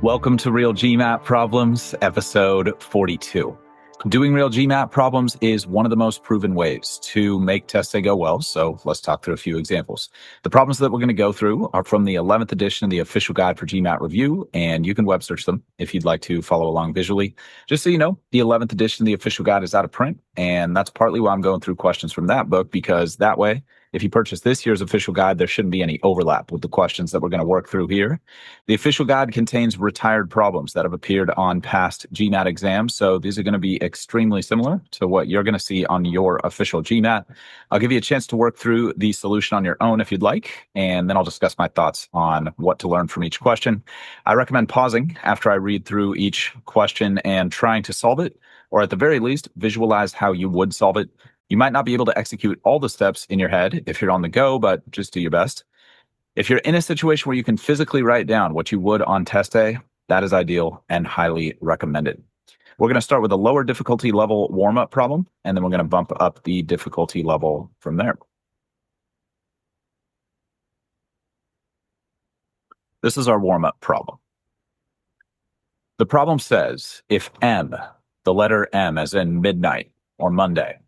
Welcome to Real GMAT Problems, episode 42. Doing real GMAT problems is one of the most proven ways to make testing go well, so let's talk through a few examples. The problems that we're going to go through are from the 11th edition of the Official Guide for GMAT Review, and you can web search them if you'd like to follow along visually. Just so you know, the 11th edition of the Official Guide is out of print, and that's partly why I'm going through questions from that book, because that way, if you purchase this year's official guide, there shouldn't be any overlap with the questions that we're going to work through here. The official guide contains retired problems that have appeared on past GMAT exams, so these are going to be extremely similar to what you're going to see on your official GMAT. I'll give you a chance to work through the solution on your own if you'd like, and then I'll discuss my thoughts on what to learn from each question. I recommend pausing after I read through each question and trying to solve it, or at the very least, visualize how you would solve it. You might not be able to execute all the steps in your head if you're on the go, but just do your best. If you're in a situation where you can physically write down what you would on test day, that is ideal and highly recommended. We're going to start with a lower difficulty level warm-up problem, and then we're going to bump up the difficulty level from there. This is our warm-up problem. The problem says if M, the letter M as in midnight or Monday,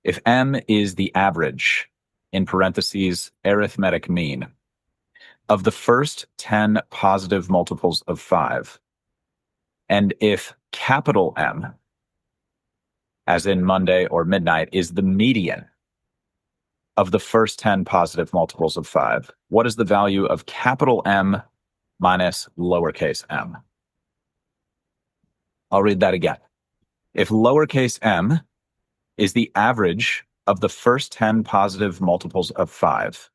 if M is the average, in parentheses, arithmetic mean, of the first 10 positive multiples of 5, and if capital M, as in Monday or midnight, is the median of the first 10 positive multiples of 5, what is the value of capital M minus lowercase m? I'll read that again. If lowercase m is the average of the first 10 positive multiples of 5,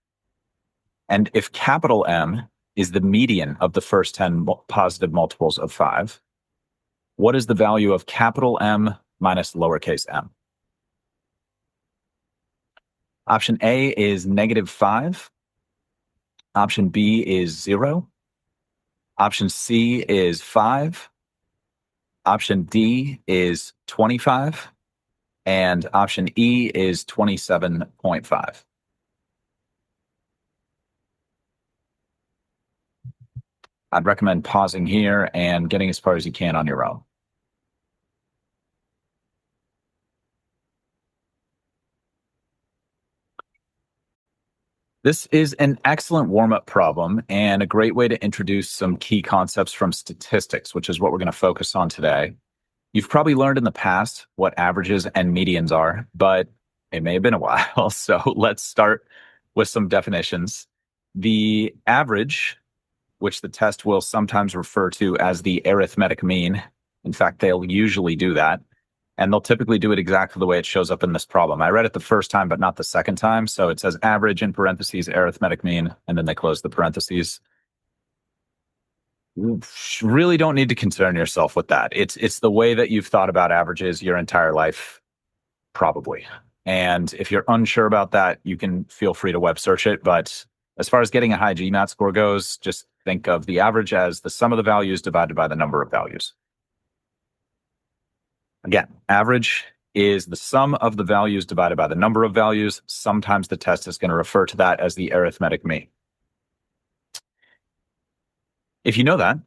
and if capital M is the median of the first 10 positive multiples of 5, what is the value of capital M minus lowercase m? Option A is -5. Option B is 0. Option C is 5. Option D is 25. And option E is 27.5. I'd recommend pausing here and getting as far as you can on your own. This is an excellent warm-up problem and a great way to introduce some key concepts from statistics, which is what we're going to focus on today. You've probably learned in the past what averages and medians are, but it may have been a while. So let's start with some definitions. The average, which the test will sometimes refer to as the arithmetic mean. In fact, they'll usually do that. And they'll typically do it exactly the way it shows up in this problem. I read it the first time, but not the second time. So it says average in parentheses, arithmetic mean, and then they close the parentheses. You really don't need to concern yourself with that. It's the way that you've thought about averages your entire life, probably. And if you're unsure about that, you can feel free to web search it. But as far as getting a high GMAT score goes, just think of the average as the sum of the values divided by the number of values. Again, average is the sum of the values divided by the number of values. Sometimes the test is going to refer to that as the arithmetic mean. If you know that,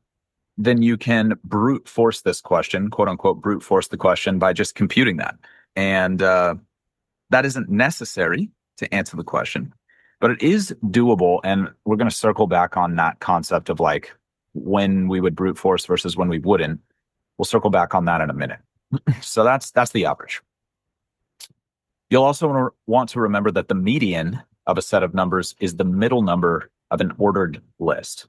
then you can brute force this question, quote unquote, brute force the question by just computing that. And that isn't necessary to answer the question, but it is doable. And we're going to circle back on that concept of like when we would brute force versus when we wouldn't. We'll circle back on that in a minute. So that's the average. You'll also want to remember that the median of a set of numbers is the middle number of an ordered list.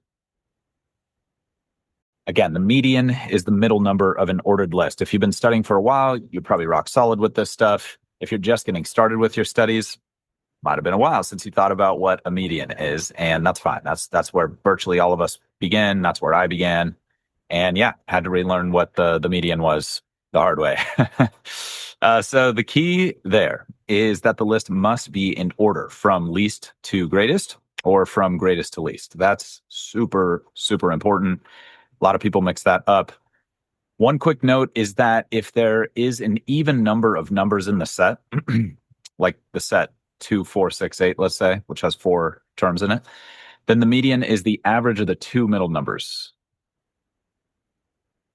Again, the median is the middle number of an ordered list. If you've been studying for a while, you're probably rock solid with this stuff. If you're just getting started with your studies, might have been a while since you thought about what a median is, and that's fine. That's where virtually all of us begin. That's where I began. And yeah, had to relearn what the median was the hard way. So the key there is that the list must be in order from least to greatest or from greatest to least. That's super, super important. A lot of people mix that up. One quick note is that if there is an even number of numbers in the set, like the set 2, 4, 6, 8, let's say, which has 4 terms in it, then the median is the average of the 2 middle numbers.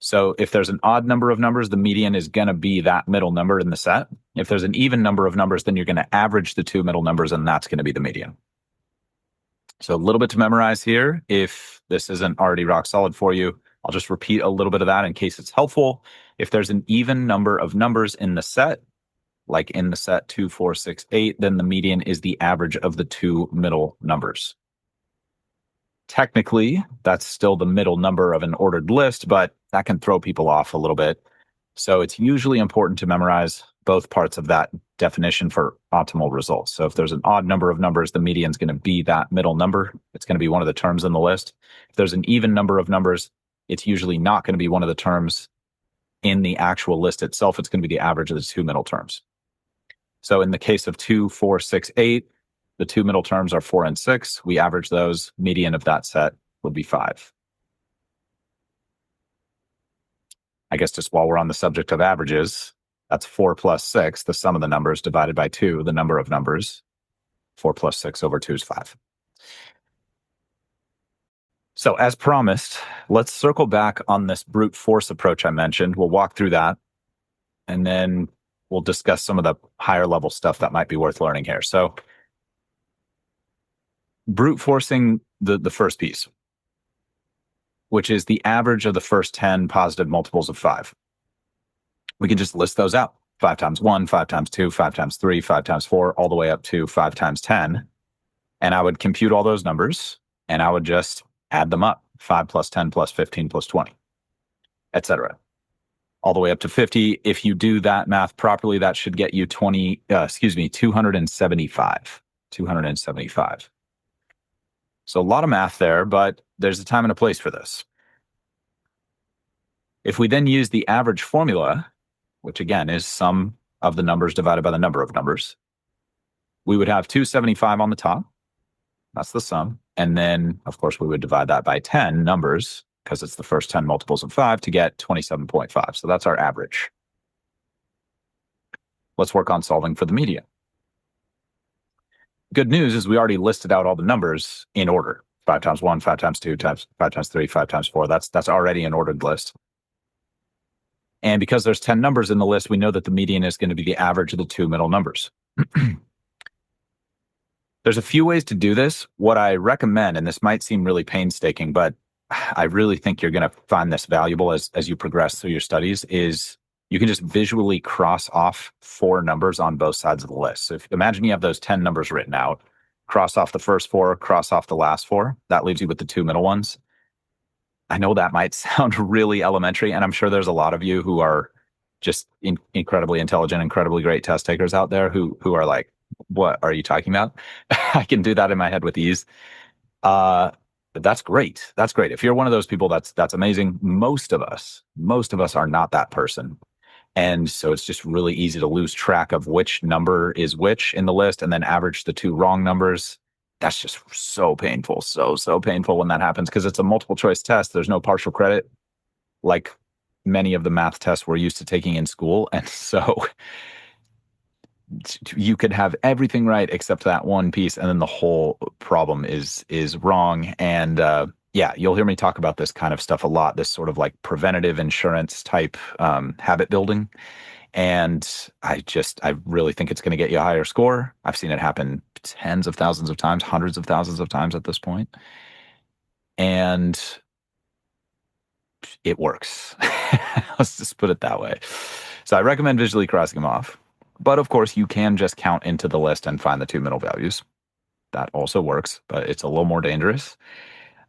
So if there's an odd number of numbers, the median is going to be that middle number in the set. If there's an even number of numbers, then you're going to average the two middle numbers, and that's going to be the median. So a little bit to memorize here. If this isn't already rock solid for you, I'll just repeat a little bit of that in case it's helpful. If there's an even number of numbers in the set, like in the set 2, 4, 6, 8, then the median is the average of the two middle numbers. Technically, that's still the middle number of an ordered list, but that can throw people off a little bit. So it's usually important to memorize both parts of that definition for optimal results. So if there's an odd number of numbers, the median is going to be that middle number. It's going to be one of the terms in the list. If there's an even number of numbers, it's usually not going to be one of the terms in the actual list itself. It's going to be the average of the two middle terms. So in the case of 2, 4, 6, 8, the two middle terms are 4 and 6. We average those. Median of that set would be 5. I guess just while we're on the subject of averages, that's 4 plus 6, the sum of the numbers, divided by 2, the number of numbers. 4 plus 6 over 2 is 5. So as promised, let's circle back on this brute force approach I mentioned. We'll walk through that, and then we'll discuss some of the higher level stuff that might be worth learning here. So brute forcing the first piece, which is the average of the first 10 positive multiples of 5. We can just list those out. 5 times 1, 5 times 2, 5 times 3, 5 times 4, all the way up to 5 times 10. And I would compute all those numbers, and I would just add them up. 5 plus 10 plus 15 plus 20, etc. All the way up to 50. If you do that math properly, that should get you 275. 275. So a lot of math there, but there's a time and a place for this. If we then use the average formula, which again is sum of the numbers divided by the number of numbers, we would have 275 on the top. That's the sum. And then, of course, we would divide that by 10 numbers, because it's the first 10 multiples of 5, to get 27.5. So that's our average. Let's work on solving for the median. Good news is we already listed out all the numbers in order. 5 times 1, 5 times 2, 5 times 3, 5 times 4. That's already an ordered list. And because there's 10 numbers in the list, we know that the median is going to be the average of the two middle numbers. There's a few ways to do this. What I recommend, and this might seem really painstaking, but I really think you're going to find this valuable as you progress through your studies, is you can just visually cross off 4 numbers on both sides of the list. So imagine you have those 10 numbers written out, cross off the first 4, cross off the last 4. That leaves you with the two middle ones. I know that might sound really elementary, and I'm sure there's a lot of you who are just incredibly intelligent, incredibly great test takers out there who are like, what are you talking about? I can do that in my head with ease. But that's great. That's great. If you're one of those people, that's amazing. Most of us are not that person. And so it's just really easy to lose track of which number is which in the list and then average the two wrong numbers. That's just so painful. So painful when that happens, because it's a multiple choice test. There's no partial credit like many of the math tests we're used to taking in school. And so you could have everything right except that one piece, and then the whole problem is wrong. And yeah, you'll hear me talk about this kind of stuff a lot, this sort of like preventative insurance type habit building. And I really think it's going to get you a higher score. I've seen it happen tens of thousands of times, hundreds of thousands of times at this point. And it works. Let's just put it that way. So I recommend visually crossing them off. But of course, you can just count into the list and find the two middle values. That also works, but it's a little more dangerous.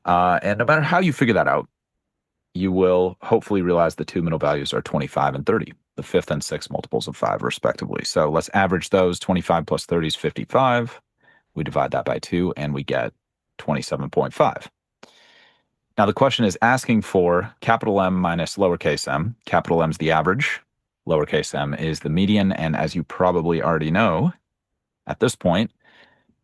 And no matter how you figure that out, you will hopefully realize the two middle values are 25 and 30, the fifth and sixth multiples of 5, respectively. So let's average those. 25 plus 30 is 55. We divide that by 2, and we get 27.5. Now, the question is asking for capital M minus lowercase m. Capital M is the average. Lowercase m is the median. And as you probably already know, at this point,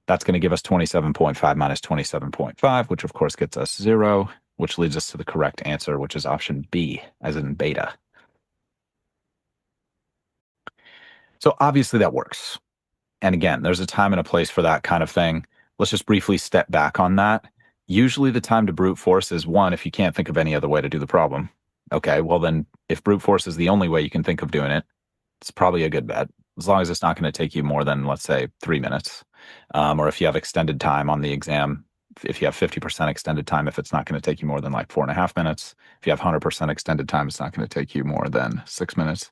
that's going to give us 27.5 minus 27.5, which of course gets us 0, which leads us to the correct answer, which is option B, as in beta. So obviously that works. And again, there's a time and a place for that kind of thing. Let's just briefly step back on that. Usually the time to brute force is 1 if you can't think of any other way to do the problem. Okay, well then, if brute force is the only way you can think of doing it, it's probably a good bet, as long as it's not going to take you more than, let's say, 3 minutes. Or if you have extended time on the exam, if you have 50% extended time, if it's not going to take you more than like 4.5 minutes. If you have 100% extended time, it's not going to take you more than 6 minutes.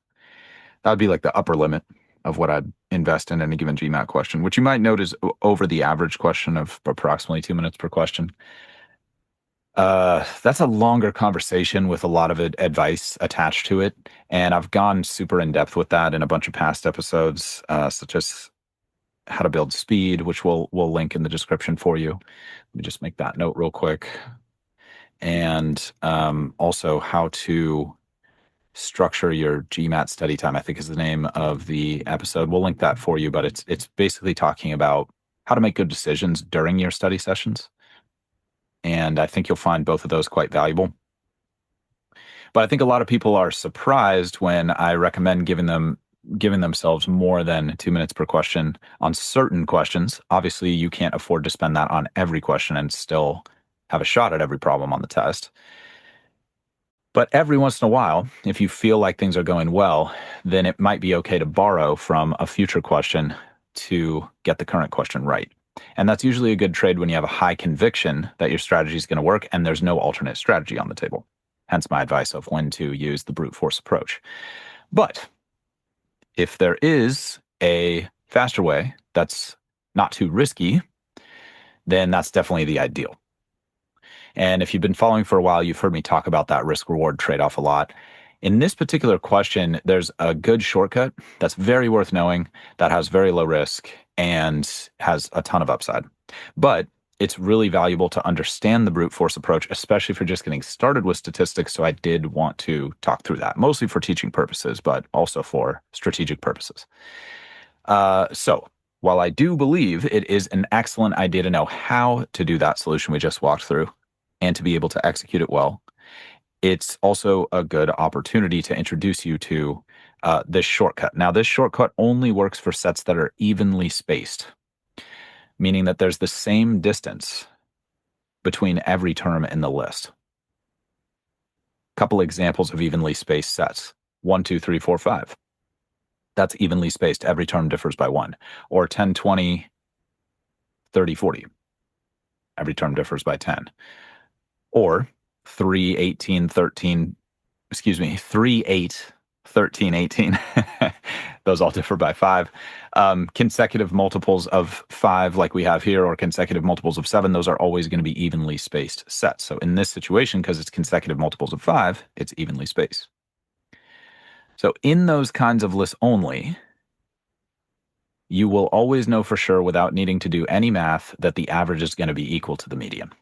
That would be like the upper limit of what I'd invest in any given GMAT question, which you might note is over the average question of approximately 2 minutes per question. That's a longer conversation with a lot of advice attached to it. And I've gone super in depth with that in a bunch of past episodes, such as how to build speed, which we'll link in the description for you. Let me just make that note real quick. And also how to structure your GMAT study time, I think is the name of the episode. We'll link that for you, but it's basically talking about how to make good decisions during your study sessions. And I think you'll find both of those quite valuable. But I think a lot of people are surprised when I recommend giving themselves more than 2 minutes per question on certain questions. Obviously, you can't afford to spend that on every question and still have a shot at every problem on the test. But every once in a while, if you feel like things are going well, then it might be okay to borrow from a future question to get the current question right. And that's usually a good trade when you have a high conviction that your strategy is going to work and there's no alternate strategy on the table. Hence my advice of when to use the brute force approach. But if there is a faster way that's not too risky, then that's definitely the ideal. And if you've been following for a while, you've heard me talk about that risk reward trade off a lot. In this particular question, there's a good shortcut that's very worth knowing, that has very low risk and has a ton of upside. But it's really valuable to understand the brute force approach, especially if you're just getting started with statistics. So I did want to talk through that, mostly for teaching purposes, but also for strategic purposes. So while I do believe it is an excellent idea to know how to do that solution we just walked through and to be able to execute it well, it's also a good opportunity to introduce you to this shortcut. Now, this shortcut only works for sets that are evenly spaced, meaning that there's the same distance between every term in the list. Couple examples of evenly spaced sets: 1, 2, 3, 4, 5. That's evenly spaced. Every term differs by 1. Or 10, 20, 30, 40. Every term differs by 10. Or 3, 18, 13, 3, 8, 13, 18. Those all differ by 5. Consecutive multiples of 5 like we have here, or consecutive multiples of 7, those are always going to be evenly spaced sets. So in this situation, because it's consecutive multiples of 5, it's evenly spaced. So in those kinds of lists only, you will always know for sure without needing to do any math that the average is going to be equal to the median.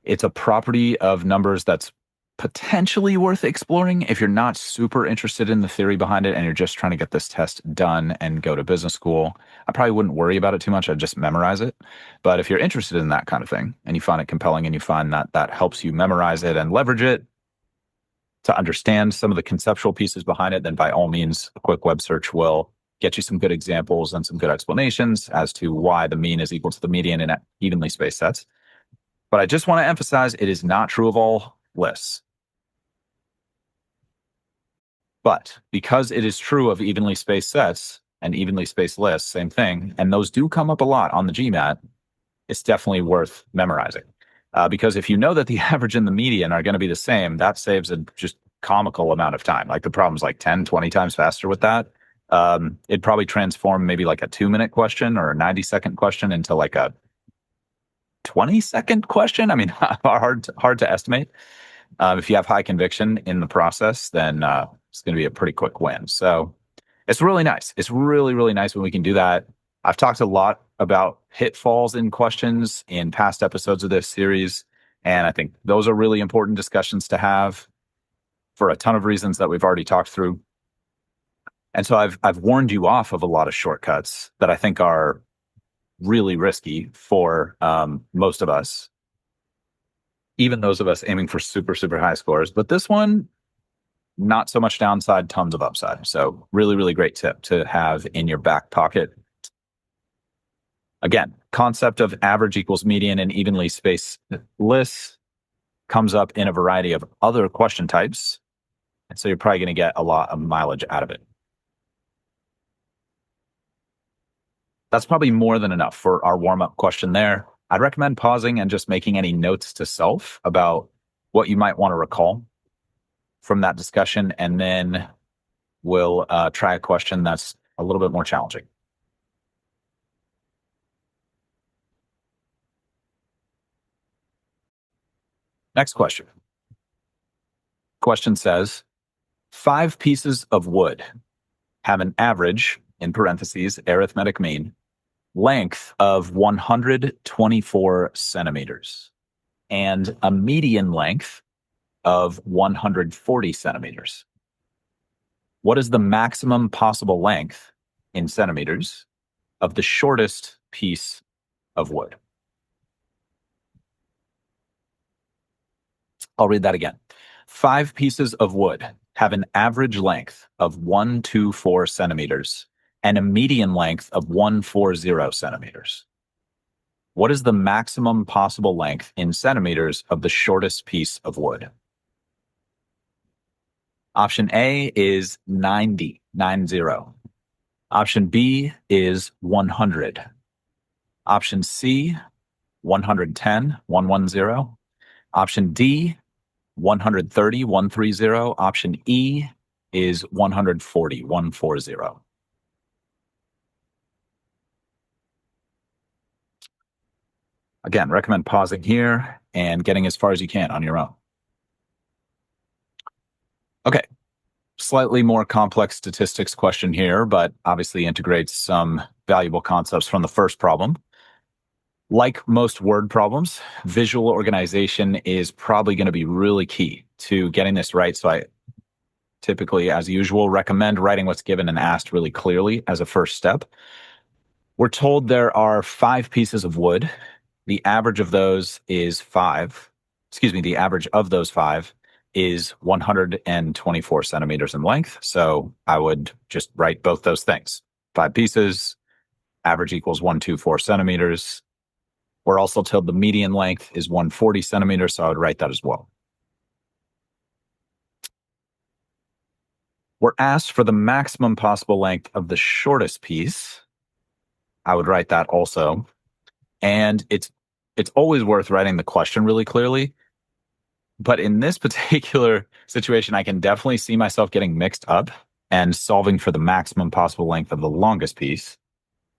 It's a property of numbers that's potentially worth exploring if you're not super interested in the theory behind it and you're just trying to get this test done and go to business school. I probably wouldn't worry about it too much. I'd just memorize it. But if you're interested in that kind of thing and you find it compelling and you find that that helps you memorize it and leverage it to understand some of the conceptual pieces behind it, then by all means, a quick web search will get you some good examples and some good explanations as to why the mean is equal to the median in evenly spaced sets. But I just want to emphasize it is not true of all lists. But because it is true of evenly spaced sets and evenly spaced lists, same thing, and those do come up a lot on the GMAT, it's definitely worth memorizing. Because if you know that the average and the median are going to be the same, that saves a just comical amount of time. Like the problem's like 10, 20 times faster with that. It'd probably transform maybe like a 2-minute question or a 90-second question into like a 20-second question. I mean, hard to estimate. If you have high conviction in the process, then it's going to be a pretty quick win. So it's really nice. It's really, really nice when we can do that. I've talked a lot about pitfalls in questions in past episodes of this series, and I think those are really important discussions to have for a ton of reasons that we've already talked through. And so I've warned you off of a lot of shortcuts that I think are really risky for most of us, even those of us aiming for super, super high scores. But this one, not so much downside, tons of upside. So really, really great tip to have in your back pocket. Again, concept of average equals median in evenly spaced lists. comes up in a variety of other question types. And so you're probably going to get a lot of mileage out of it. That's probably more than enough for our warm-up question there. I'd recommend pausing and just making any notes to self about what you might want to recall from that discussion, and then we'll try a question that's a little bit more challenging. Next question. Question says, 5 pieces of wood have an average, in parentheses, arithmetic mean, length of 124 centimeters and a median length of 140 centimeters. What is the maximum possible length in centimeters of the shortest piece of wood? I'll read that again. 5 pieces of wood have an average length of 124 centimeters and a median length of 140 centimeters. What is the maximum possible length in centimeters of the shortest piece of wood? Option A is 90. Option B is 100. Option C, 110. Option D, 130. Option E is 140. Again, recommend pausing here and getting as far as you can on your own. Okay, slightly more complex statistics question here, but obviously integrates some valuable concepts from the first problem. Like most word problems, visual organization is probably going to be really key to getting this right. So I typically, as usual, recommend writing what's given and asked really clearly as a first step. We're told there are 5 pieces of wood. The average of those is 5. The average of those 5 is 124 centimeters in length. So I would just write both those things. 5 pieces, average equals 124 centimeters. We're also told the median length is 140 centimeters, so I would write that as well. We're asked for the maximum possible length of the shortest piece. I would write that also. And it's always worth writing the question really clearly. But in this particular situation, I can definitely see myself getting mixed up and solving for the maximum possible length of the longest piece,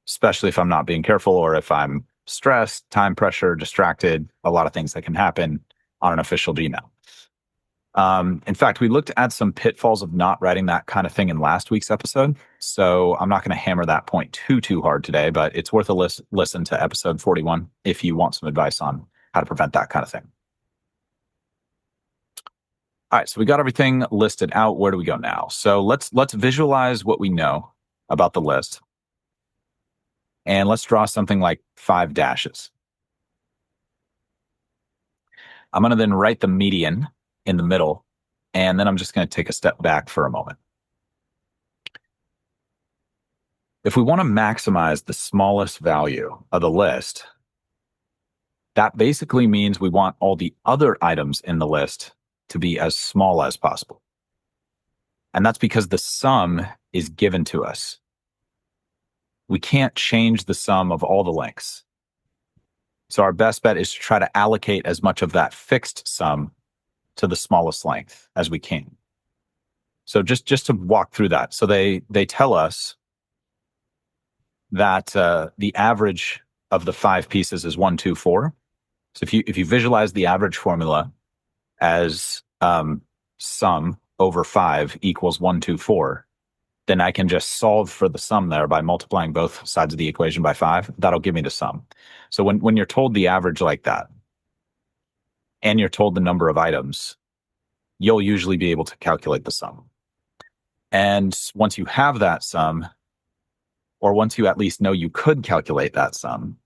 especially if I'm not being careful or if I'm stressed, time pressure, distracted, a lot of things that can happen on an official GMAT. In fact, we looked at some pitfalls of not writing that kind of thing in last week's episode. So I'm not going to hammer that point too hard today, but it's worth a listen to episode 41 if you want some advice on how to prevent that kind of thing. All right, so we got everything listed out. Where do we go now? So let's visualize what we know about the list. And let's draw something like 5 dashes. I'm going to then write the median in the middle, and then I'm just going to take a step back for a moment. If we want to maximize the smallest value of the list, that basically means we want all the other items in the list to be as small as possible. And that's because the sum is given to us. We can't change the sum of all the lengths. So our best bet is to try to allocate as much of that fixed sum to the smallest length as we can. So just to walk through that. So they tell us that the average of the 5 pieces is 124. So if you visualize the average formula as sum over 5 equals 124, then I can just solve for the sum there by multiplying both sides of the equation by 5. That'll give me the sum. So when you're told the average like that, and you're told the number of items, you'll usually be able to calculate the sum. And once you have that sum, or once you at least know you could calculate that sum,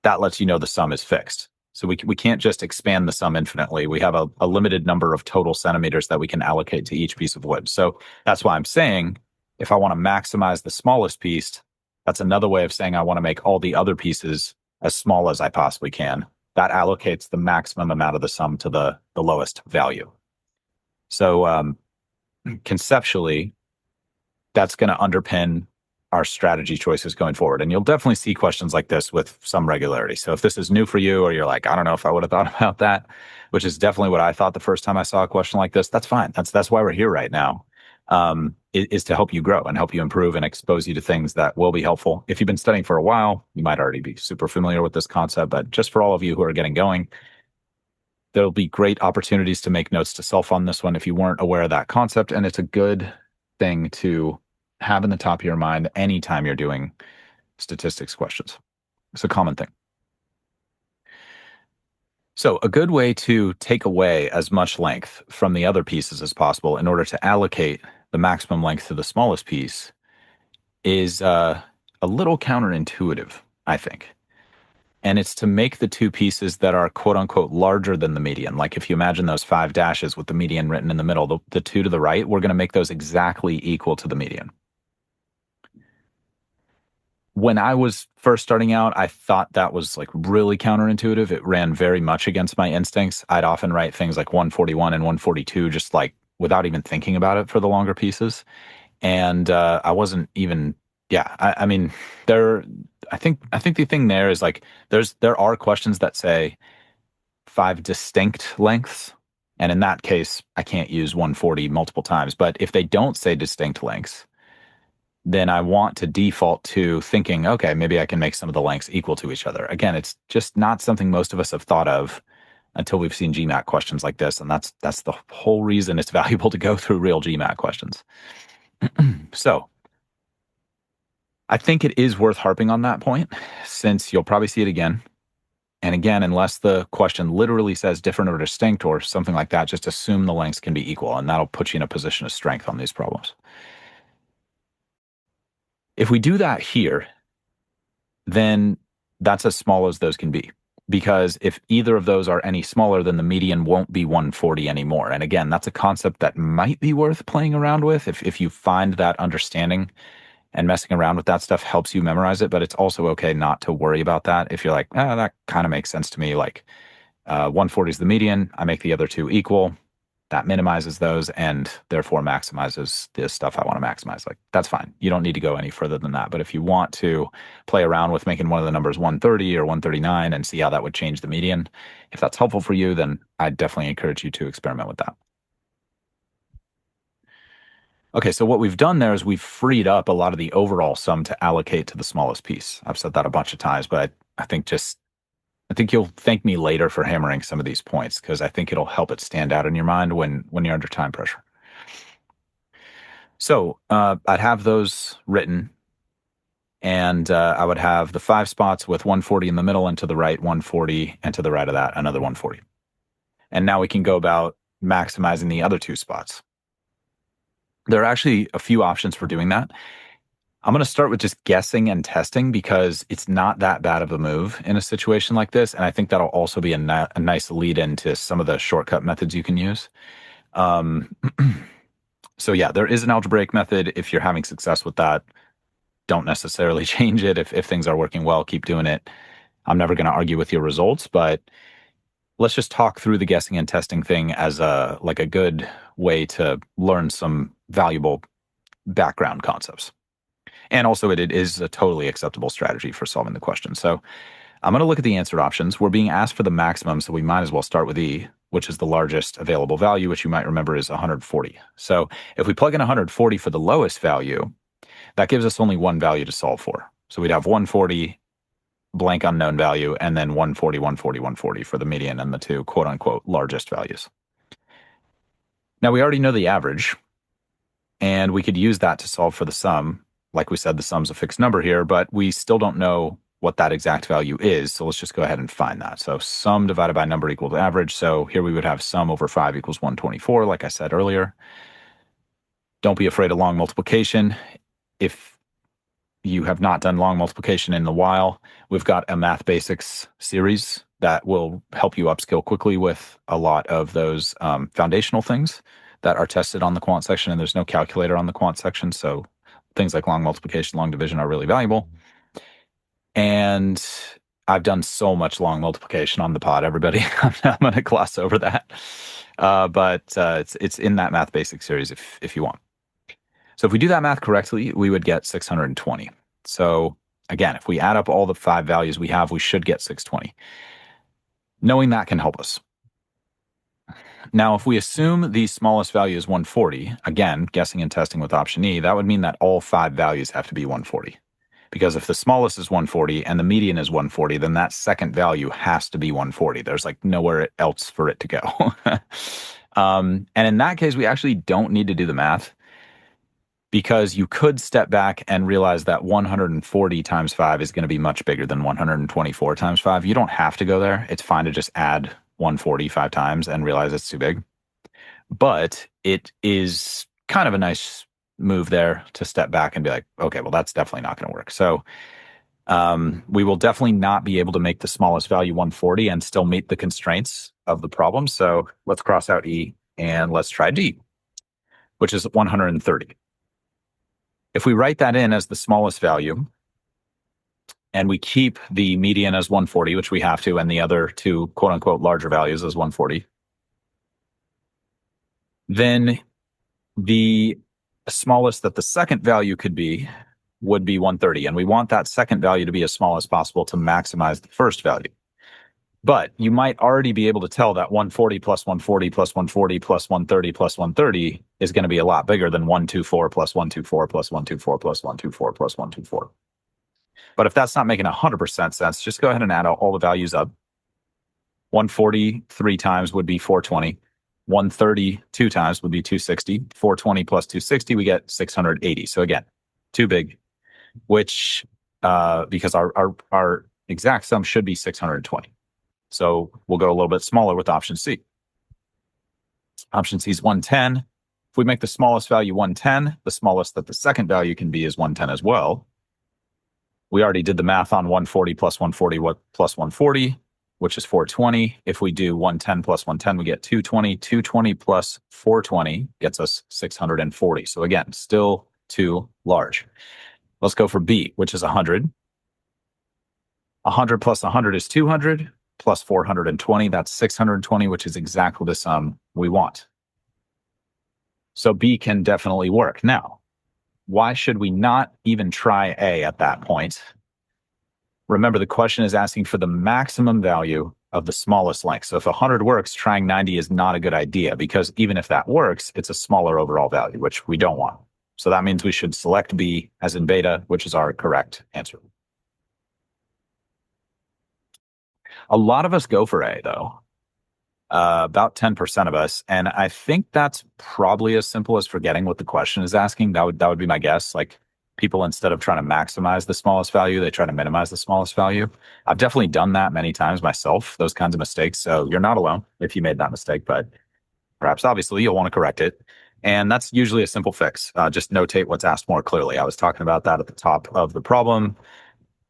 that lets you know the sum is fixed. So we can't just expand the sum infinitely. We have a limited number of total centimeters that we can allocate to each piece of wood. So that's why I'm saying if I want to maximize the smallest piece, that's another way of saying I want to make all the other pieces as small as I possibly can. that allocates the maximum amount of the sum to the lowest value. So conceptually, that's going to underpin our strategy choices going forward. And you'll definitely see questions like this with some regularity. So if this is new for you, or you're like, I don't know if I would have thought about that, which is definitely what I thought the first time I saw a question like this, that's fine. That's why we're here right now, is to help you grow and help you improve and expose you to things that will be helpful. If you've been studying for a while, you might already be super familiar with this concept, but just for all of you who are getting going, there'll be great opportunities to make notes to self on this one if you weren't aware of that concept. And it's a good thing to have in the top of your mind anytime you're doing statistics questions. It's a common thing. So a good way to take away as much length from the other pieces as possible in order to allocate the maximum length to the smallest piece is a little counterintuitive, I think. And it's to make the two pieces that are quote unquote larger than the median. Like if you imagine those 5 dashes with the median written in the middle, the two to the right, we're going to make those exactly equal to the median. When I was first starting out, I thought that was like really counterintuitive. It ran very much against my instincts. I'd often write things like 141 and 142 just like without even thinking about it for the longer pieces. And I wasn't even, yeah, I mean, I think the thing there is like there are questions that say 5 distinct lengths. And in that case, I can't use 140 multiple times. But if they don't say distinct lengths, then I want to default to thinking, okay, maybe I can make some of the lengths equal to each other. Again, it's just not something most of us have thought of until we've seen GMAT questions like this. And that's the whole reason it's valuable to go through real GMAT questions. So I think it is worth harping on that point, since you'll probably see it again. And again, unless the question literally says different or distinct or something like that, just assume the lengths can be equal, and that'll put you in a position of strength on these problems. If we do that here, then that's as small as those can be. Because if either of those are any smaller, then the median won't be 140 anymore. And again, that's a concept that might be worth playing around with if you find that understanding and messing around with that stuff helps you memorize it. But it's also okay not to worry about that. If you're like, that kind of makes sense to me. Like 140 is the median. I make the other two equal. That minimizes those and therefore maximizes the stuff I want to maximize. Like, that's fine. You don't need to go any further than that. But if you want to play around with making one of the numbers 130 or 139 and see how that would change the median, if that's helpful for you, then I'd definitely encourage you to experiment with that. Okay, so what we've done there is we've freed up a lot of the overall sum to allocate to the smallest piece. I've said that a bunch of times, but I think you'll thank me later for hammering some of these points, because I think it'll help it stand out in your mind when you're under time pressure. So I'd have those written, and I would have the 5 spots with 140 in the middle, and to the right 140, and to the right of that another 140. And now we can go about maximizing the other 2 spots. There are actually a few options for doing that. I'm going to start with just guessing and testing, because it's not that bad of a move in a situation like this. And I think that'll also be a nice lead into some of the shortcut methods you can use. So yeah, there is an algebraic method. If you're having success with that, don't necessarily change it. If things are working well, keep doing it. I'm never going to argue with your results, but let's just talk through the guessing and testing thing as a good way to learn some valuable background concepts. And also, it is a totally acceptable strategy for solving the question. So I'm going to look at the answer options. We're being asked for the maximum, so we might as well start with E, which is the largest available value, which you might remember is 140. So if we plug in 140 for the lowest value, that gives us only one value to solve for. So we'd have 140, blank unknown value, and then 140, 140, 140 for the median and the 2 quote unquote largest values. Now we already know the average, and we could use that to solve for the sum. Like we said, the sum's a fixed number here, but we still don't know what that exact value is. So let's just go ahead and find that. So sum divided by number equals average. So here we would have sum over 5 equals 124, like I said earlier. Don't be afraid of long multiplication. If you have not done long multiplication in a while, we've got a Math Basics series that will help you upskill quickly with a lot of those foundational things that are tested on the quant section, and there's no calculator on the quant section. So things like long multiplication, long division are really valuable. And I've done so much long multiplication on the pod, everybody. I'm going to gloss over that. But it's in that Math Basics series if you want. So if we do that math correctly, we would get 620. So again, if we add up all the 5 values we have, we should get 620. Knowing that can help us. Now, if we assume the smallest value is 140, again, guessing and testing with option E, that would mean that all 5 values have to be 140. Because if the smallest is 140 and the median is 140, then that second value has to be 140. There's like nowhere else for it to go. And in that case, we actually don't need to do the math, because you could step back and realize that 140 times 5 is going to be much bigger than 124 times 5. You don't have to go there. It's fine to just add 140 5 times and realize it's too big. But it is kind of a nice move there to step back and be like, okay, well, that's definitely not going to work. So we will definitely not be able to make the smallest value 140 and still meet the constraints of the problem. So let's cross out E and let's try D, which is 130. If we write that in as the smallest value, and we keep the median as 140, which we have to, and the other two quote unquote larger values as 140, then the smallest that the second value could be would be 130. And we want that second value to be as small as possible to maximize the first value. But you might already be able to tell that 140 plus 140 plus 140 plus 130 plus 130 is going to be a lot bigger than 124 plus 124 plus 124 plus 124 plus 124. But if that's not making 100% sense, just go ahead and add all the values up. 140 3 times would be 420. 130 2 times would be 260. 420 plus 260, we get 680. So again, too big, which because our exact sum should be 620. So we'll go a little bit smaller with option C. Option C is 110. If we make the smallest value 110, the smallest that the second value can be is 110 as well. We already did the math on 140 plus 140 plus 140, which is 420. If we do 110 plus 110, we get 220. 220 plus 420 gets us 640. So again, still too large. Let's go for B, which is 100. 100 plus 100 is 200. Plus 420, that's 620, which is exactly the sum we want. So B can definitely work. Now, why should we not even try A at that point? Remember, the question is asking for the maximum value of the smallest length. So if 100 works, trying 90 is not a good idea, because even if that works, it's a smaller overall value, which we don't want. So that means we should select B as in beta, which is our correct answer. A lot of us go for A, though. About 10% of us. And I think that's probably as simple as forgetting what the question is asking. That would be my guess. Like, people, instead of trying to maximize the smallest value, they try to minimize the smallest value. I've definitely done that many times myself, those kinds of mistakes. So you're not alone if you made that mistake, but perhaps obviously you'll want to correct it. And that's usually a simple fix. Just notate what's asked more clearly. I was talking about that at the top of the problem.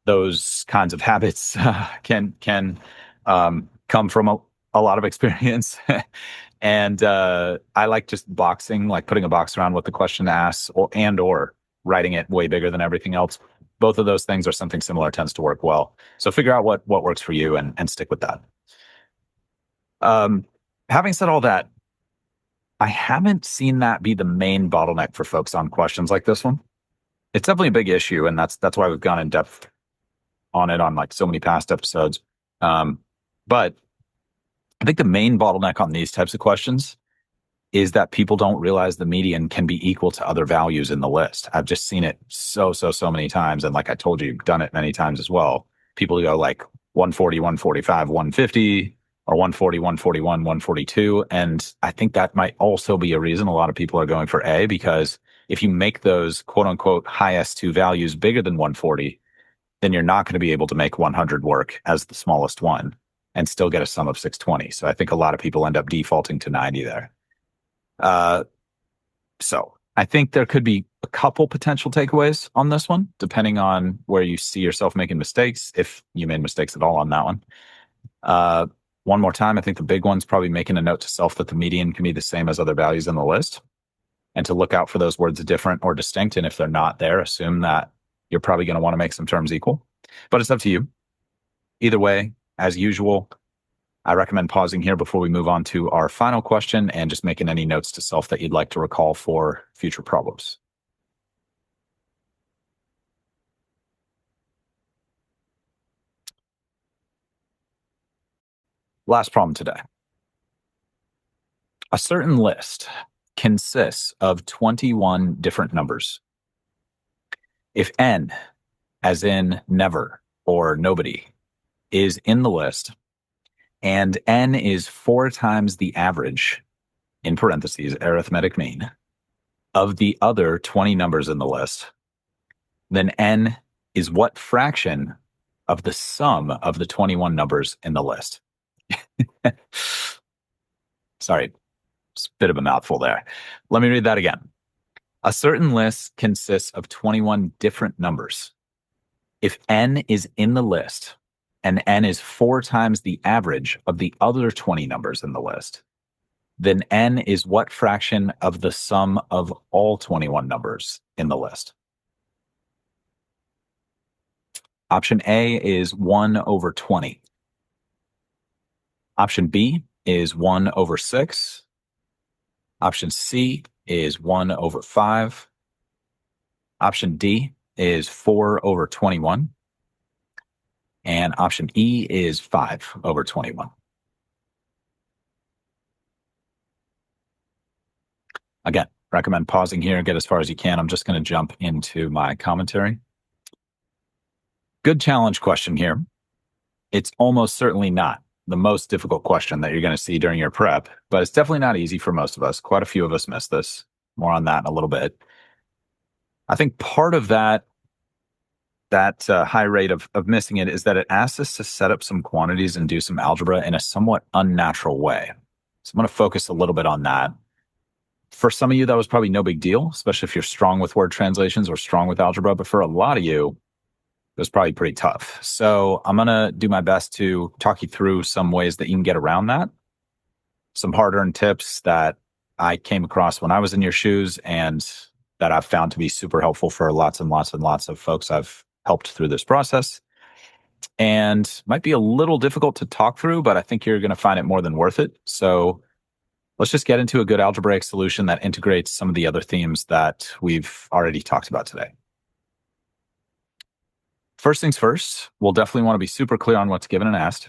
Those kinds of habits can come from a lot of experience. And I like just boxing, like putting a box around what the question asks, or writing it way bigger than everything else. Both of those things are something similar, tends to work well. So figure out what works for you and stick with that. Having said all that, I haven't seen that be the main bottleneck for folks on questions like this one. It's definitely a big issue, and that's why we've gone in depth on it on like so many past episodes. But I think the main bottleneck on these types of questions is that people don't realize the median can be equal to other values in the list. I've just seen it so many times. And like I told you, you've done it many times as well. People go like 140, 145, 150, or 140, 141, 142. And I think that might also be a reason a lot of people are going for A, because if you make those quote unquote high S2 values bigger than 140, then you're not going to be able to make 100 work as the smallest one and still get a sum of 620. So I think a lot of people end up defaulting to 90 there. So I think there could be a couple potential takeaways on this one, depending on where you see yourself making mistakes, if you made mistakes at all on that one. One more time, I think the big one's probably making a note to self that the median can be the same as other values in the list, and to look out for those words different or distinct. And if they're not there, assume that you're probably going to want to make some terms equal. But it's up to you. Either way, as usual, I recommend pausing here before we move on to our final question and just making any notes to self that you'd like to recall for future problems. Last problem today. A certain list consists of 21 different numbers. If n, as in never or nobody, is in the list, and n is 4 times the average, in parentheses, arithmetic mean, of the other 20 numbers in the list, then n is what fraction of the sum of the 21 numbers in the list? Sorry, it's a bit of a mouthful there. Let me read that again. A certain list consists of 21 different numbers. If n is in the list and n is 4 times the average of the other 20 numbers in the list, then n is what fraction of the sum of all 21 numbers in the list? Option A is 1 over 20. Option B is 1 over 6. Option C is 1 over 5. Option D is 4 over 21. And option E is 5 over 21. Again, recommend pausing here and get as far as you can. I'm just going to jump into my commentary. Good challenge question here. It's almost certainly not the most difficult question that you're going to see during your prep, but it's definitely not easy for most of us. Quite a few of us miss this. More on that in a little bit. I think part of that high rate of missing it is that it asks us to set up some quantities and do some algebra in a somewhat unnatural way. So I'm going to focus a little bit on that. For some of you, that was probably no big deal, especially if you're strong with word translations or strong with algebra. But for a lot of you, it was probably pretty tough. So I'm going to do my best to talk you through some ways that you can get around that, some hard-earned tips that I came across when I was in your shoes and that I've found to be super helpful for lots and lots and lots of folks I've helped through this process. And might be a little difficult to talk through, but I think you're going to find it more than worth it. So let's just get into a good algebraic solution that integrates some of the other themes that we've already talked about today. First things first, we'll definitely want to be super clear on what's given and asked.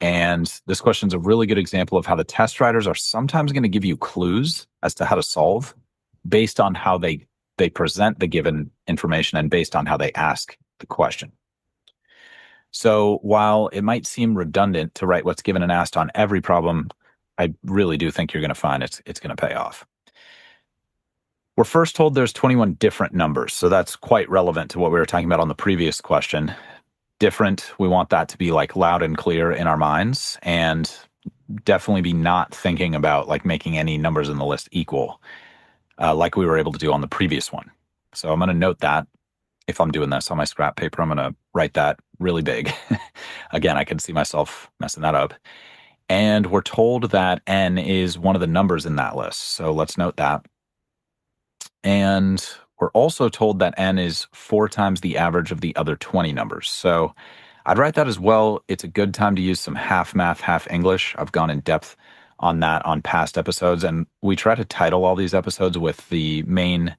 And this question is a really good example of how the test writers are sometimes going to give you clues as to how to solve based on how they present the given information and based on how they ask the question. So while it might seem redundant to write what's given and asked on every problem, I really do think you're going to find it's going to pay off. We're first told there's 21 different numbers, so that's quite relevant to what we were talking about on the previous question. Different, we want that to be like loud and clear in our minds, and definitely be not thinking about like making any numbers in the list equal, like we were able to do on the previous one. So I'm going to note that if I'm doing this on my scrap paper, I'm going to write that really big. Again, I can see myself messing that up. And we're told that n is one of the numbers in that list, so let's note that. And we're also told that n is 4 times the average of the other 20 numbers. So I'd write that as well. It's a good time to use some half math, half English. I've gone in depth on that on past episodes, and we try to title all these episodes with the main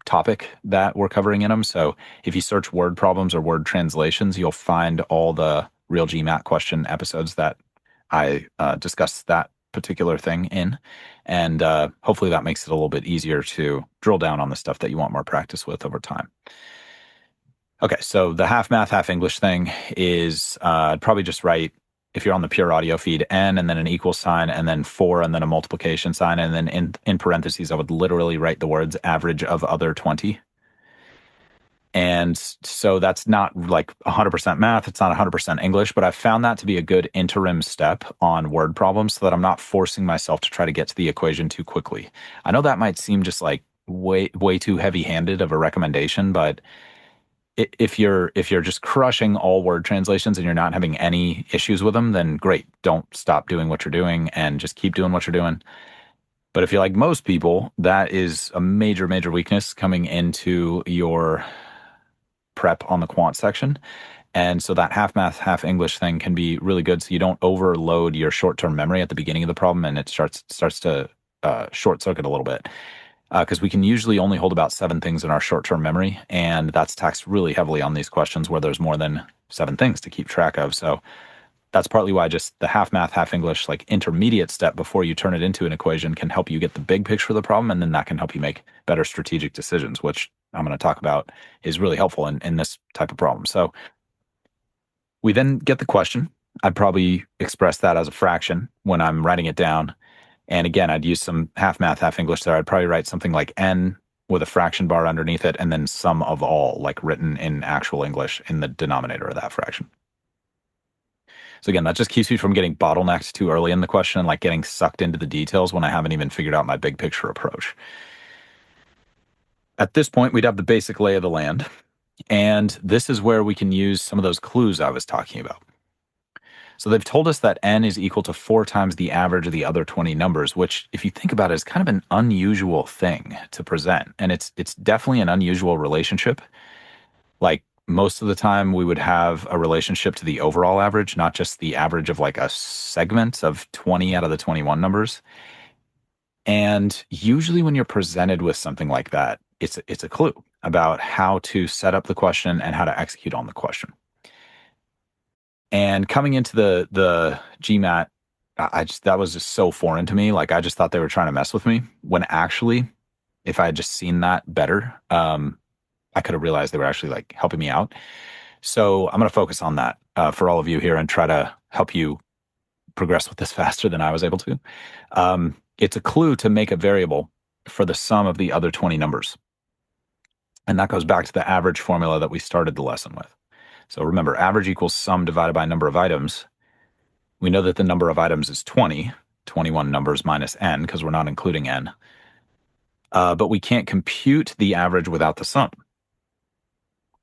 topic that we're covering in them. So if you search word problems or word translations, you'll find all the real GMAT question episodes that I discussed that particular thing in. And hopefully that makes it a little bit easier to drill down on the stuff that you want more practice with over time. Okay, so the half math, half English thing is I'd probably just write, if you're on the pure audio feed, n and then an equal sign and then 4 and then a multiplication sign. And then in parentheses, I would literally write the words average of other 20. And so that's not like 100% math. It's not 100% English, but I've found that to be a good interim step on word problems so that I'm not forcing myself to try to get to the equation too quickly. I know that might seem just like way too heavy-handed of a recommendation, but if you're just crushing all word translations and you're not having any issues with them, then great. Don't stop doing what you're doing and just keep doing what you're doing. But if you're like most people, that is a major, major weakness coming into your prep on the quant section. And so that half math, half English thing can be really good. So you don't overload your short-term memory at the beginning of the problem, and it starts to short circuit a little bit. Because we can usually only hold about 7 things in our short-term memory, and that's taxed really heavily on these questions where there's more than 7 things to keep track of. So that's partly why just the half math, half English, like intermediate step before you turn it into an equation can help you get the big picture of the problem, and then that can help you make better strategic decisions, which I'm going to talk about is really helpful in this type of problem. So we then get the question. I'd probably express that as a fraction when I'm writing it down. And again, I'd use some half math, half English there. I'd probably write something like n with a fraction bar underneath it, and then sum of all, like written in actual English in the denominator of that fraction. So again, that just keeps me from getting bottlenecked too early in the question, like getting sucked into the details when I haven't even figured out my big picture approach. At this point, we'd have the basic lay of the land. And this is where we can use some of those clues I was talking about. So they've told us that n is equal to 4 times the average of the other 20 numbers, which, if you think about it, is kind of an unusual thing to present. And it's definitely an unusual relationship. Like most of the time, we would have a relationship to the overall average, not just the average of like a segment of 20 out of the 21 numbers. And usually when you're presented with something like that, it's a clue about how to set up the question and how to execute on the question. And coming into the GMAT, that was just so foreign to me. Like I just thought they were trying to mess with me, when actually, if I had just seen that better, I could have realized they were actually like helping me out. So I'm going to focus on that for all of you here and try to help you progress with this faster than I was able to. It's a clue to make a variable for the sum of the other 20 numbers. And that goes back to the average formula that we started the lesson with. So remember, average equals sum divided by number of items. We know that the number of items is 20, 21 numbers minus n, because we're not including n. But we can't compute the average without the sum.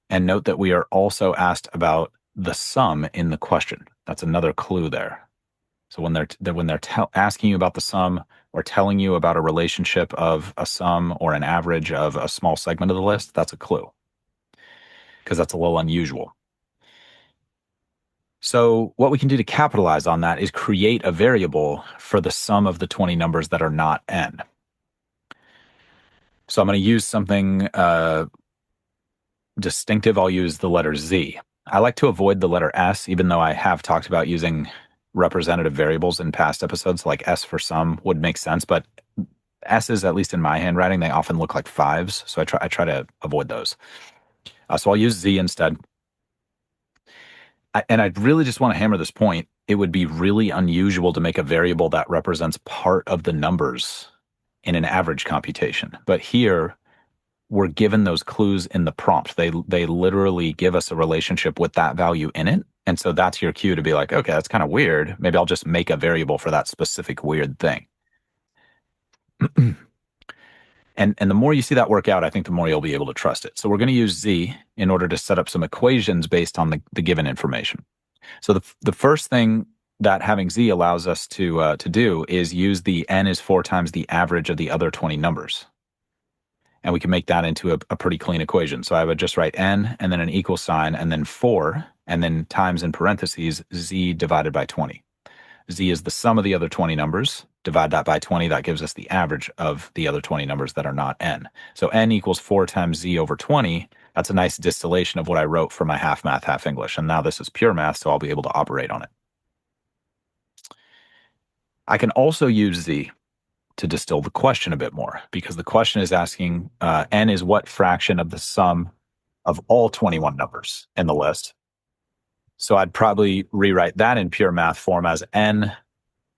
And note that we are also asked about the sum in the question. That's another clue there. So when they're asking you about the sum or telling you about a relationship of a sum or an average of a small segment of the list, that's a clue, because that's a little unusual. So what we can do to capitalize on that is create a variable for the sum of the 20 numbers that are not n. So I'm going to use something distinctive. I'll use the letter Z. I like to avoid the letter S, even though I have talked about using representative variables in past episodes, like S for sum would make sense, but S's, at least in my handwriting, they often look like 5s, so I try to avoid those. So I'll use Z instead. And I really just want to hammer this point. It would be really unusual to make a variable that represents part of the numbers in an average computation. But here, we're given those clues in the prompt. They literally give us a relationship with that value in it. And so that's your cue to be like, okay, that's kind of weird. Maybe I'll just make a variable for that specific weird thing. And the more you see that work out, I think the more you'll be able to trust it. So we're going to use Z in order to set up some equations based on the given information. So the first thing that having Z allows us to do is use the n is 4 times the average of the other 20 numbers. And we can make that into a pretty clean equation. So I would just write n and then an equal sign and then 4 and then times in parentheses Z divided by 20. Z is the sum of the other 20 numbers. Divide that by 20, that gives us the average of the other 20 numbers that are not n. So n equals 4 times Z over 20. That's a nice distillation of what I wrote for my half math, half English. And now this is pure math, so I'll be able to operate on it. I can also use Z to distill the question a bit more, because the question is asking n is what fraction of the sum of all 21 numbers in the list. So I'd probably rewrite that in pure math form as n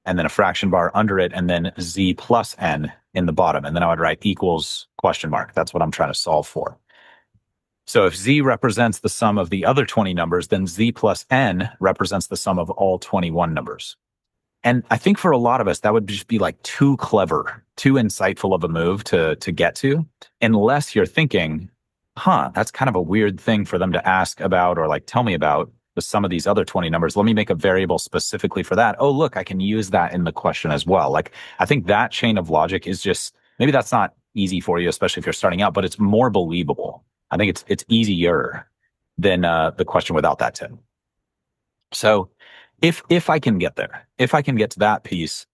and then a fraction bar under it and then Z plus n in the bottom. And then I would write equals question mark. That's what I'm trying to solve for. So if Z represents the sum of the other 20 numbers, then Z plus n represents the sum of all 21 numbers. And I think for a lot of us, that would just be like too clever, too insightful of a move to get to, unless you're thinking, that's kind of a weird thing for them to ask about or like tell me about the sum of these other 20 numbers. Let me make a variable specifically for that. Oh, look, I can use that in the question as well. Like, I think that chain of logic is just, maybe that's not easy for you, especially if you're starting out, but it's more believable. I think it's easier than the question without that tip. So if I can get there, if I can get to that piece,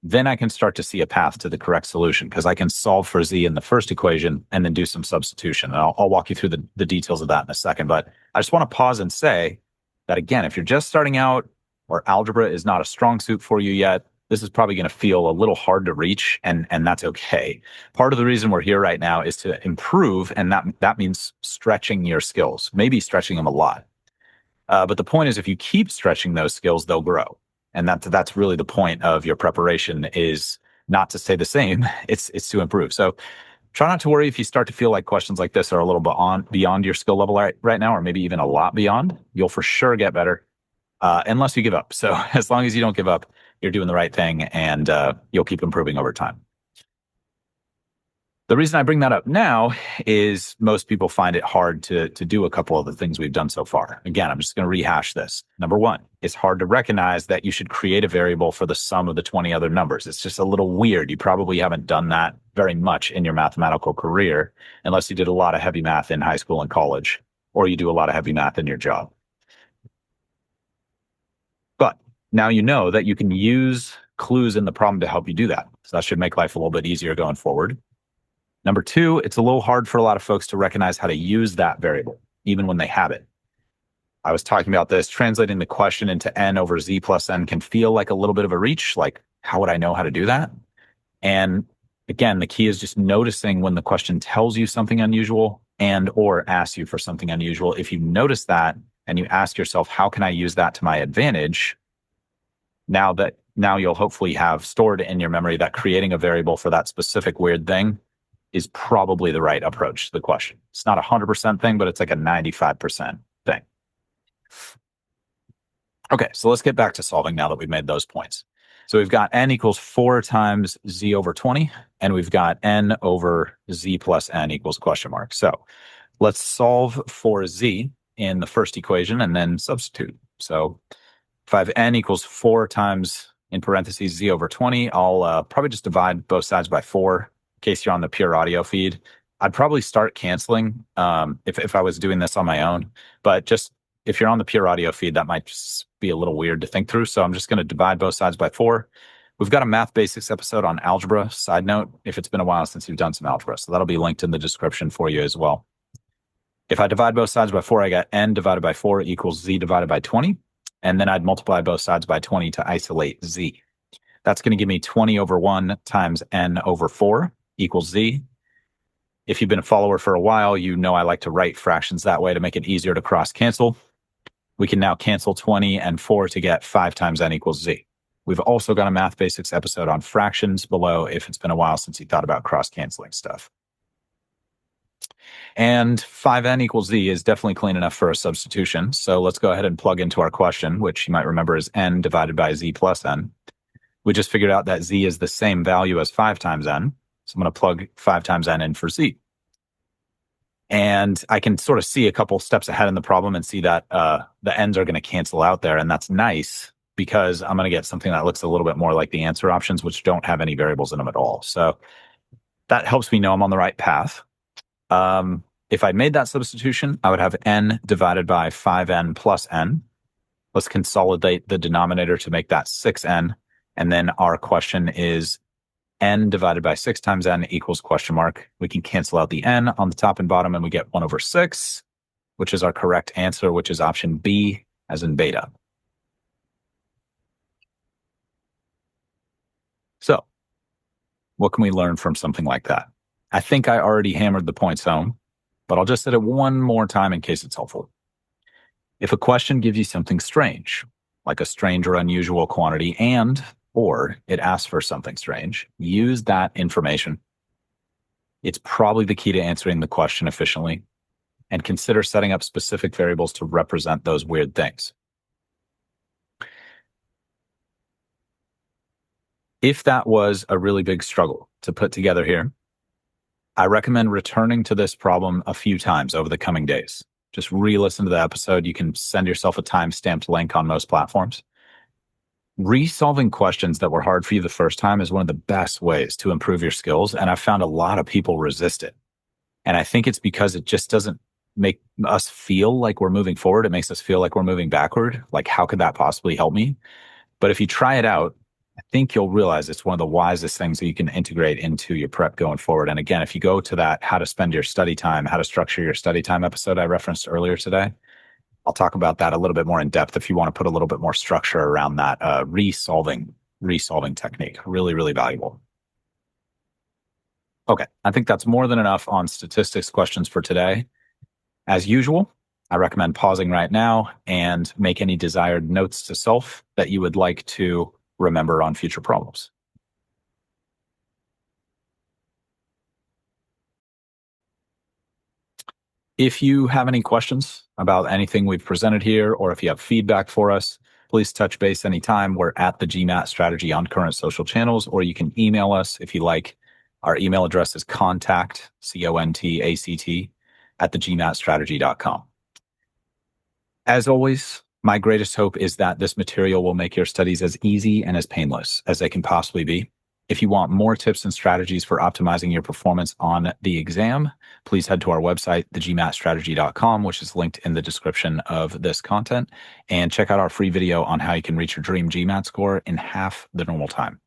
then I can start to see a path to the correct solution because I can solve for z in the first equation and then do some substitution. And I'll walk you through the details of that in a second. But I just want to pause and say that, again, if you're just starting out or algebra is not a strong suit for you yet, this is probably going to feel a little hard to reach, and that's okay. Part of the reason we're here right now is to improve, and that means stretching your skills, maybe stretching them a lot. But the point is, if you keep stretching those skills, they'll grow. And that's really the point of your preparation, is not to stay the same. It's to improve. So try not to worry if you start to feel like questions like this are a little beyond your skill level right now, or maybe even a lot beyond. You'll for sure get better, unless you give up. So as long as you don't give up, you're doing the right thing, and you'll keep improving over time. The reason I bring that up now is most people find it hard to do a couple of the things we've done so far. Again, I'm just going to rehash this. Number one, it's hard to recognize that you should create a variable for the sum of the 20 other numbers. It's just a little weird. You probably haven't done that very much in your mathematical career, unless you did a lot of heavy math in high school and college, or you do a lot of heavy math in your job. But now you know that you can use clues in the problem to help you do that. So that should make life a little bit easier going forward. Number two, it's a little hard for a lot of folks to recognize how to use that variable, even when they have it. I was talking about this, translating the question into n over z plus n can feel like a little bit of a reach, like how would I know how to do that? And again, the key is just noticing when the question tells you something unusual and or asks you for something unusual. If you notice that and you ask yourself, how can I use that to my advantage? Now you'll hopefully have stored in your memory that creating a variable for that specific weird thing is probably the right approach to the question. It's not a 100% thing, but it's like a 95% thing. Okay, so let's get back to solving now that we've made those points. So we've got n equals 4 times z over 20, and we've got n over z plus n equals question mark. So let's solve for z in the first equation and then substitute. So if I have n equals 4 times, in parentheses, z over 20, I'll probably just divide both sides by 4. In case you're on the pure audio feed, I'd probably start canceling if I was doing this on my own. But just if you're on the pure audio feed, that might just be a little weird to think through. So I'm just going to divide both sides by 4. We've got a Math Basics episode on algebra, side note, if it's been a while since you've done some algebra. So that'll be linked in the description for you as well. If I divide both sides by 4, I got n divided by 4 equals z divided by 20. And then I'd multiply both sides by 20 to isolate z. That's going to give me 20 over 1 times n over 4 equals z. If you've been a follower for a while, you know I like to write fractions that way to make it easier to cross cancel. We can now cancel 20 and 4 to get 5 times n equals z. We've also got a Math Basics episode on fractions below if it's been a while since you thought about cross-canceling stuff. And 5n equals z is definitely clean enough for a substitution. So let's go ahead and plug into our question, which you might remember is n divided by z plus n. We just figured out that z is the same value as 5 times n. So I'm going to plug 5 times n in for z. And I can sort of see a couple steps ahead in the problem and see that the n's are going to cancel out there. And that's nice because I'm going to get something that looks a little bit more like the answer options, which don't have any variables in them at all. So that helps me know I'm on the right path. If I made that substitution, I would have n divided by 5n plus n. Let's consolidate the denominator to make that 6n. And then our question is n divided by 6 times n equals question mark. We can cancel out the n on the top and bottom, and we get 1 over 6, which is our correct answer, which is option B, as in beta. So what can we learn from something like that? I think I already hammered the points home, but I'll just hit it one more time in case it's helpful. If a question gives you something strange, like a strange or unusual quantity, or it asks for something strange, use that information. It's probably the key to answering the question efficiently, and consider setting up specific variables to represent those weird things. If that was a really big struggle to put together here, I recommend returning to this problem a few times over the coming days. Just re-listen to the episode. You can send yourself a time-stamped link on most platforms. Resolving questions that were hard for you the first time is one of the best ways to improve your skills, and I've found a lot of people resist it. And I think it's because it just doesn't make us feel like we're moving forward. It makes us feel like we're moving backward. Like, how could that possibly help me? But if you try it out, I think you'll realize it's one of the wisest things that you can integrate into your prep going forward. And again, if you go to that how to spend your study time, how to structure your study time episode I referenced earlier today, I'll talk about that a little bit more in depth if you want to put a little bit more structure around that resolving technique. Really, really valuable. Okay, I think that's more than enough on statistics questions for today. As usual, I recommend pausing right now and make any desired notes to self that you would like to remember on future problems. If you have any questions about anything we've presented here, or if you have feedback for us, please touch base anytime. We're at the GMAT Strategy on current social channels, or you can email us if you like. Our email address is contact, CONTACT, at thegmatstrategy.com. As always, my greatest hope is that this material will make your studies as easy and as painless as they can possibly be. If you want more tips and strategies for optimizing your performance on the exam, please head to our website, thegmatstrategy.com, which is linked in the description of this content, and check out our free video on how you can reach your dream GMAT score in half the normal time.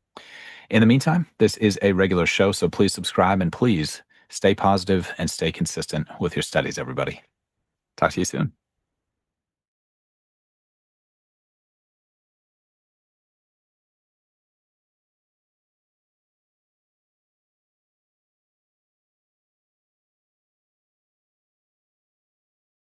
In the meantime, this is a regular show, so please subscribe and please stay positive and stay consistent with your studies, everybody. Talk to you soon.